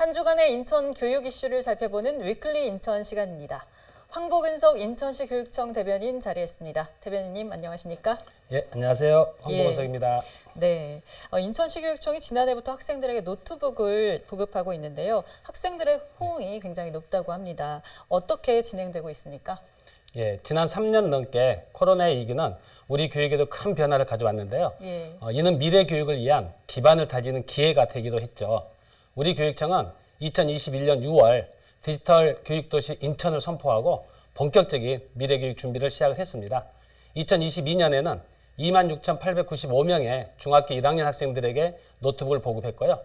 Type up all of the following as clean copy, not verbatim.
한 주간의 인천 교육 이슈를 살펴보는 위클리 인천 시간입니다. 황보근석 인천시 교육청 대변인 자리했습니다. 대변인님 안녕하십니까? 예, 안녕하세요. 황보근석입니다. 네, 인천시 교육청이 지난해부터 학생들에게 노트북을 보급하고 있는데요. 학생들의 호응이 굉장히 높다고 합니다. 어떻게 진행되고 있습니까? 예, 지난 3년 넘게 코로나의 위기는 우리 교육에도 큰 변화를 가져왔는데요. 이는 미래 교육을 위한 기반을 다지는 기회가 되기도 했죠. 우리 교육청은 2021년 6월 디지털 교육도시 인천을 선포하고 본격적인 미래 교육 준비를 시작을 했습니다. 2022년에는 26,895명의 중학교 1학년 학생들에게 노트북을 보급했고요.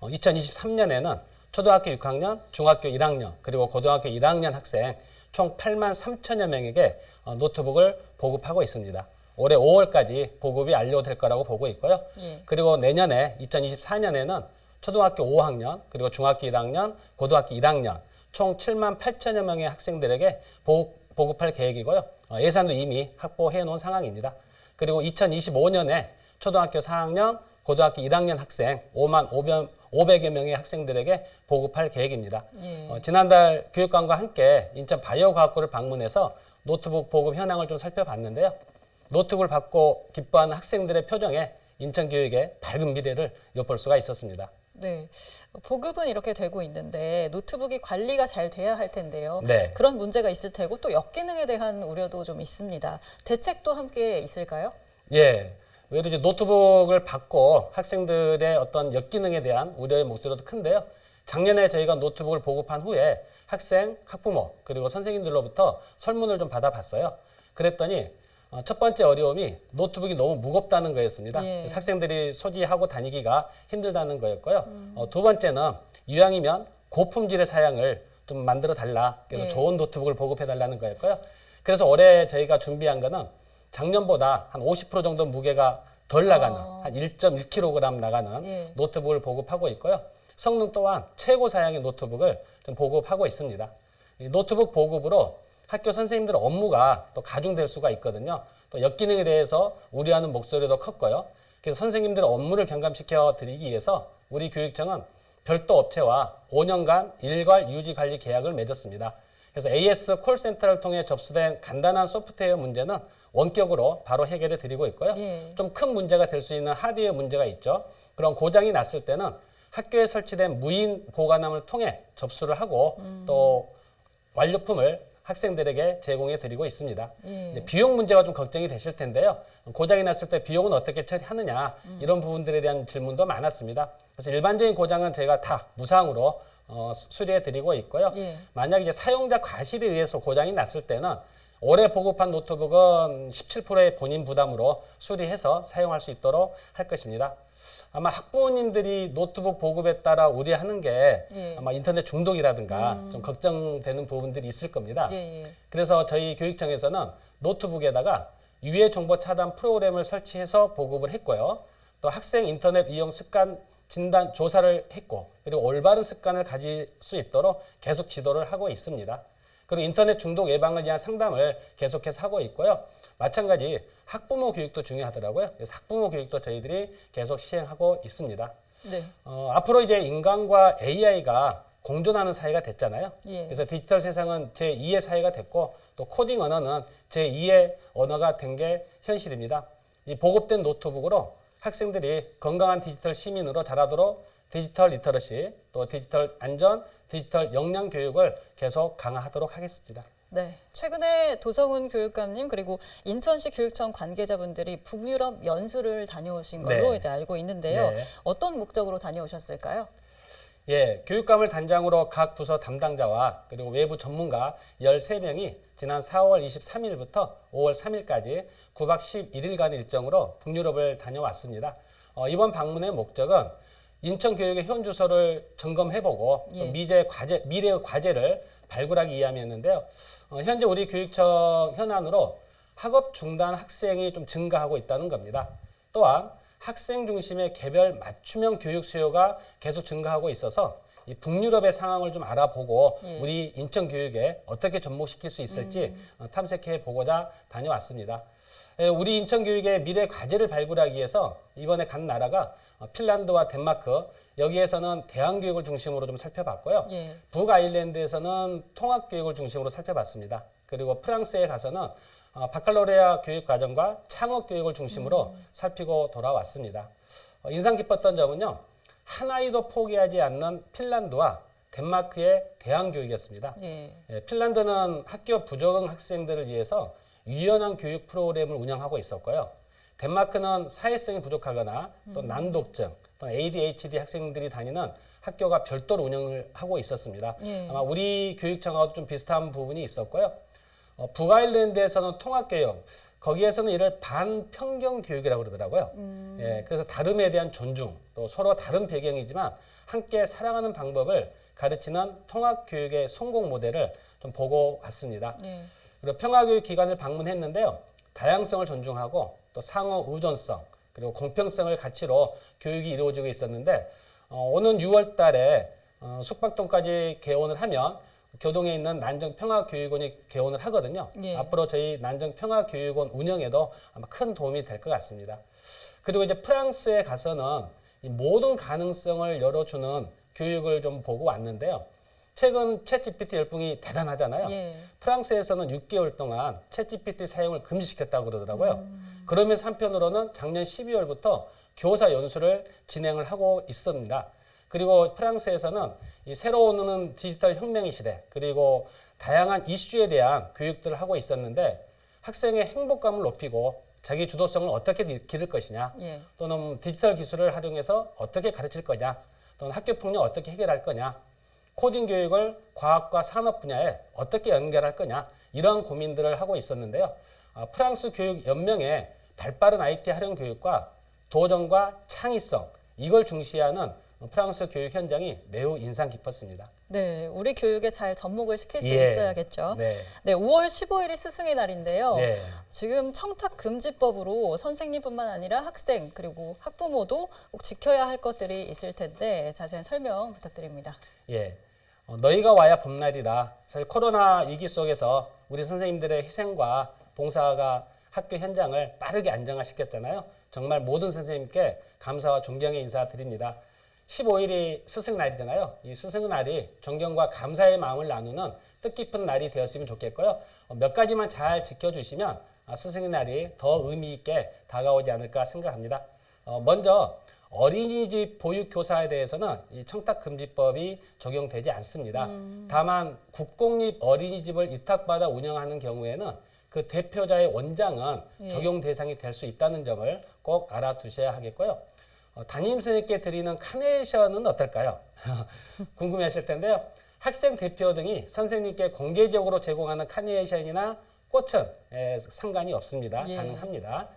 2023년에는 초등학교 6학년, 중학교 1학년, 그리고 고등학교 1학년 학생 총 8만 3천여 명에게 노트북을 보급하고 있습니다. 올해 5월까지 보급이 완료될 거라고 보고 있고요. 그리고 내년에 2024년에는 초등학교 5학년, 그리고 중학교 1학년, 고등학교 1학년 총 7만 8천여 명의 학생들에게 보급할 계획이고요. 예산도 이미 확보해 놓은 상황입니다. 그리고 2025년에 초등학교 4학년, 고등학교 1학년 학생 5만 500여 명의 학생들에게 보급할 계획입니다. 지난달 교육감과 함께 인천 바이오과학고를 방문해서 노트북 보급 현황을 좀 살펴봤는데요. 노트북을 받고 기뻐하는 학생들의 표정에 인천 교육의 밝은 미래를 엿볼 수가 있었습니다. 네, 보급은 이렇게 되고 있는데 노트북이 관리가 잘 돼야 할 텐데요. 네. 그런 문제가 있을 테고 또 역기능에 대한 우려도 좀 있습니다. 대책도 함께 있을까요? 예, 외로 이제 노트북을 받고 학생들의 어떤 역기능에 대한 우려의 목소리도 큰데요. 작년에 저희가 노트북을 보급한 후에 학생, 학부모 그리고 선생님들로부터 설문을 좀 받아봤어요. 그랬더니 첫 번째 어려움이 노트북이 너무 무겁다는 거였습니다. 그래서 학생들이 소지하고 다니기가 힘들다는 거였고요. 두 번째는 이왕이면 고품질의 사양을 좀 만들어 달라. 그래서 좋은 노트북을 보급해 달라는 거였고요. 그래서 올해 저희가 준비한 거는 작년보다 한 50% 정도 무게가 덜 나가는 한 1.1kg 나가는 노트북을 보급하고 있고요. 성능 또한 최고 사양의 노트북을 좀 보급하고 있습니다. 이 노트북 보급으로 학교 선생님들 업무가 또 가중될 수가 있거든요. 또 역기능에 대해서 우려하는 목소리도 컸고요. 그래서 선생님들 업무를 경감시켜 드리기 위해서 우리 교육청은 별도 업체와 5년간 일괄 유지 관리 계약을 맺었습니다. 그래서 AS 콜센터를 통해 접수된 간단한 소프트웨어 문제는 원격으로 바로 해결해 드리고 있고요. 좀 큰 문제가 될 수 있는 하드웨어 문제가 있죠. 그런 고장이 났을 때는 학교에 설치된 무인 보관함을 통해 접수를 하고 또 완료품을 학생들에게 제공해 드리고 있습니다. 비용 문제가 좀 걱정이 되실 텐데요. 고장이 났을 때 비용은 어떻게 처리하느냐 이런 부분들에 대한 질문도 많았습니다. 그래서 일반적인 고장은 저희가 다 무상으로 수리해 드리고 있고요. 만약 이제 사용자 과실에 의해서 고장이 났을 때는 올해 보급한 노트북은 17%의 본인 부담으로 수리해서 사용할 수 있도록 할 것입니다. 아마 학부모님들이 노트북 보급에 따라 우려하는 게 아마 인터넷 중독이라든가 좀 걱정되는 부분들이 있을 겁니다. 그래서 저희 교육청에서는 노트북에다가 유해 정보 차단 프로그램을 설치해서 보급을 했고요. 또 학생 인터넷 이용 습관 진단 조사를 했고, 그리고 올바른 습관을 가질 수 있도록 계속 지도를 하고 있습니다. 그리고 인터넷 중독 예방을 위한 상담을 계속해서 하고 있고요. 마찬가지 학부모 교육도 중요하더라고요. 그래서 학부모 교육도 저희들이 계속 시행하고 있습니다. 앞으로 이제 인간과 AI가 공존하는 사회가 됐잖아요. 그래서 디지털 세상은 제2의 사회가 됐고 또 코딩 언어는 제2의 언어가 된 게 현실입니다. 이 보급된 노트북으로 학생들이 건강한 디지털 시민으로 자라도록 디지털 리터러시, 또 디지털 안전, 디지털 역량 교육을 계속 강화하도록 하겠습니다. 네, 최근에 도성훈 교육감님 그리고 인천시 교육청 관계자분들이 북유럽 연수를 다녀오신 걸로 이제 알고 있는데요. 어떤 목적으로 다녀오셨을까요? 예, 교육감을 단장으로 각 부서 담당자와 그리고 외부 전문가 13명이 지난 4월 23일부터 5월 3일까지 9박 11일간 일정으로 북유럽을 다녀왔습니다. 이번 방문의 목적은 인천 교육의 현주소를 점검해보고 또 미래의 과제를 발굴하기 위함이었는데요. 현재 우리 교육청 현안으로 학업 중단 학생이 좀 증가하고 있다는 겁니다. 또한 학생 중심의 개별 맞춤형 교육 수요가 계속 증가하고 있어서 이 북유럽의 상황을 좀 알아보고 우리 인천 교육에 어떻게 접목시킬 수 있을지 탐색해 보고자 다녀왔습니다. 우리 인천 교육의 미래 과제를 발굴하기 위해서 이번에 간 나라가 핀란드와 덴마크 여기에서는 대안교육을 중심으로 좀 살펴봤고요. 예. 북아일랜드에서는 통합교육을 중심으로 살펴봤습니다. 그리고 프랑스에 가서는 바칼로레아 교육과정과 창업교육을 중심으로 살피고 돌아왔습니다. 인상 깊었던 점은요. 한 아이도 포기하지 않는 핀란드와 덴마크의 대안교육이었습니다. 예. 핀란드는 학교 부적응 학생들을 위해서 유연한 교육 프로그램을 운영하고 있었고요. 덴마크는 사회성이 부족하거나 또 난독증, 또 ADHD 학생들이 다니는 학교가 별도로 운영을 하고 있었습니다. 예. 아마 우리 교육청하고 좀 비슷한 부분이 있었고요. 북아일랜드에서는 통합교육, 거기에서는 이를 반편견 교육이라고 그러더라고요. 예, 그래서 다름에 대한 존중, 또 서로 다른 배경이지만 함께 살아가는 방법을 가르치는 통합교육의 성공 모델을 좀 보고 왔습니다. 예. 그리고 평화교육 기관을 방문했는데요. 다양성을 존중하고 또 상호 의존성 그리고 공평성을 가치로 교육이 이루어지고 있었는데 오는 6월 달에 숙박동까지 개원을 하면 교동에 있는 난정평화교육원이 개원을 하거든요. 예. 앞으로 저희 난정평화교육원 운영에도 아마 큰 도움이 될 것 같습니다. 그리고 이제 프랑스에 가서는 이 모든 가능성을 열어주는 교육을 좀 보고 왔는데요. 최근 챗GPT 열풍이 대단하잖아요. 예. 프랑스에서는 6개월 동안 챗GPT 사용을 금지시켰다고 그러더라고요. 그러면서 한편으로는 작년 12월부터 교사 연수를 진행을 하고 있습니다. 그리고 프랑스에서는 이 새로 오는 디지털 혁명의 시대 그리고 다양한 이슈에 대한 교육들을 하고 있었는데 학생의 행복감을 높이고 자기 주도성을 어떻게 기를 것이냐 예. 또는 디지털 기술을 활용해서 어떻게 가르칠 거냐 또는 학교 폭력 어떻게 해결할 거냐 코딩 교육을 과학과 산업 분야에 어떻게 연결할 거냐 이러한 고민들을 하고 있었는데요. 프랑스 교육연맹의 발빠른 IT 활용 교육과 도전과 창의성 이걸 중시하는 프랑스 교육 현장이 매우 인상 깊었습니다. 네, 우리 교육에 잘 접목을 시킬 수 예. 있어야겠죠. 네. 네, 5월 15일이 스승의 날인데요. 네. 지금 청탁금지법으로 선생님뿐만 아니라 학생 그리고 학부모도 꼭 지켜야 할 것들이 있을 텐데 자세한 설명 부탁드립니다. 예. 너희가 와야 봄날이다. 사실 코로나 위기 속에서 우리 선생님들의 희생과 봉사가 학교 현장을 빠르게 안정화시켰잖아요. 정말 모든 선생님께 감사와 존경의 인사드립니다. 15일이 스승날이잖아요. 이 스승날이 존경과 감사의 마음을 나누는 뜻깊은 날이 되었으면 좋겠고요. 몇 가지만 잘 지켜주시면 스승의 날이 더 의미 있게 다가오지 않을까 생각합니다. 먼저 어린이집 보육교사에 대해서는 이 청탁금지법이 적용되지 않습니다. 다만 국공립 어린이집을 위탁받아 운영하는 경우에는 그 대표자의 원장은 예. 적용 대상이 될 수 있다는 점을 꼭 알아두셔야 하겠고요. 담임선생님께 드리는 카네이션은 어떨까요? 궁금해하실 텐데요. 학생 대표 등이 선생님께 공개적으로 제공하는 카네이션이나 꽃은 상관이 없습니다. 예. 가능합니다.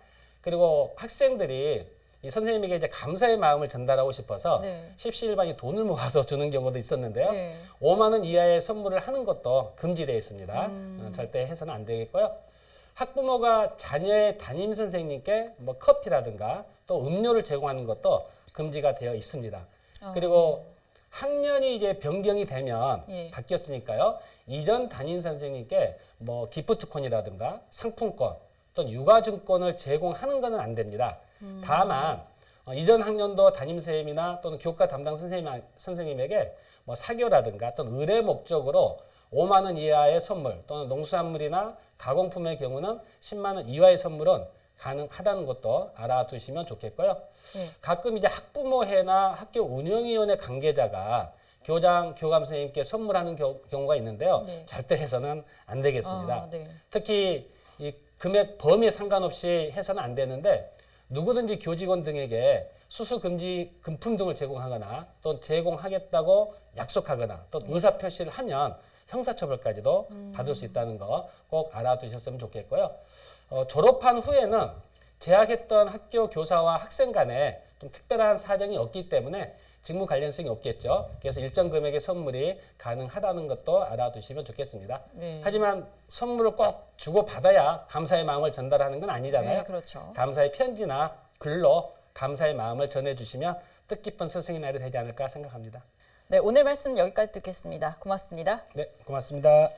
그리고 학생들이 이 선생님에게 이제 감사의 마음을 전달하고 싶어서 네. 십시일반이 돈을 모아서 주는 경우도 있었는데요. 네. 5만 원 이하의 선물을 하는 것도 금지되어 있습니다. 절대 해서는 안 되겠고요. 학부모가 자녀의 담임 선생님께 뭐 커피라든가 또 음료를 제공하는 것도 금지가 되어 있습니다. 그리고 학년이 이제 변경이 되면 예. 바뀌었으니까요. 이전 담임 선생님께 뭐 기프트콘이라든가 상품권 또는 육아증권을 제공하는 것은 안 됩니다. 다만 이전 학년도 담임 선생님이나 또는 교과 담당 선생님에게 뭐 사교라든가 또는 의뢰 목적으로 5만 원 이하의 선물 또는 농수산물이나 가공품의 경우는 10만 원 이하의 선물은 가능하다는 것도 알아두시면 좋겠고요. 네. 가끔 이제 학부모회나 학교 운영위원회 관계자가 교장, 교감 선생님께 선물하는 경우가 있는데요. 네. 절대 해서는 안 되겠습니다. 네. 특히 이 금액 범위에 상관없이 해서는 안 되는데 누구든지 교직원 등에게 수수 금지 금품 등을 제공하거나 또 제공하겠다고 약속하거나 또 의사 표시를 하면 형사처벌까지도 받을 수 있다는 거 꼭 알아두셨으면 좋겠고요. 졸업한 후에는 재학했던 학교 교사와 학생 간에 좀 특별한 사정이 없기 때문에 직무 관련성이 없겠죠. 그래서 일정 금액의 선물이 가능하다는 것도 알아두시면 좋겠습니다. 네. 하지만 선물을 꼭 주고 받아야 감사의 마음을 전달하는 건 아니잖아요. 네, 그렇죠. 감사의 편지나 글로 감사의 마음을 전해주시면 뜻깊은 스승의 날이 되지 않을까 생각합니다. 네, 오늘 말씀 여기까지 듣겠습니다. 고맙습니다. 네, 고맙습니다.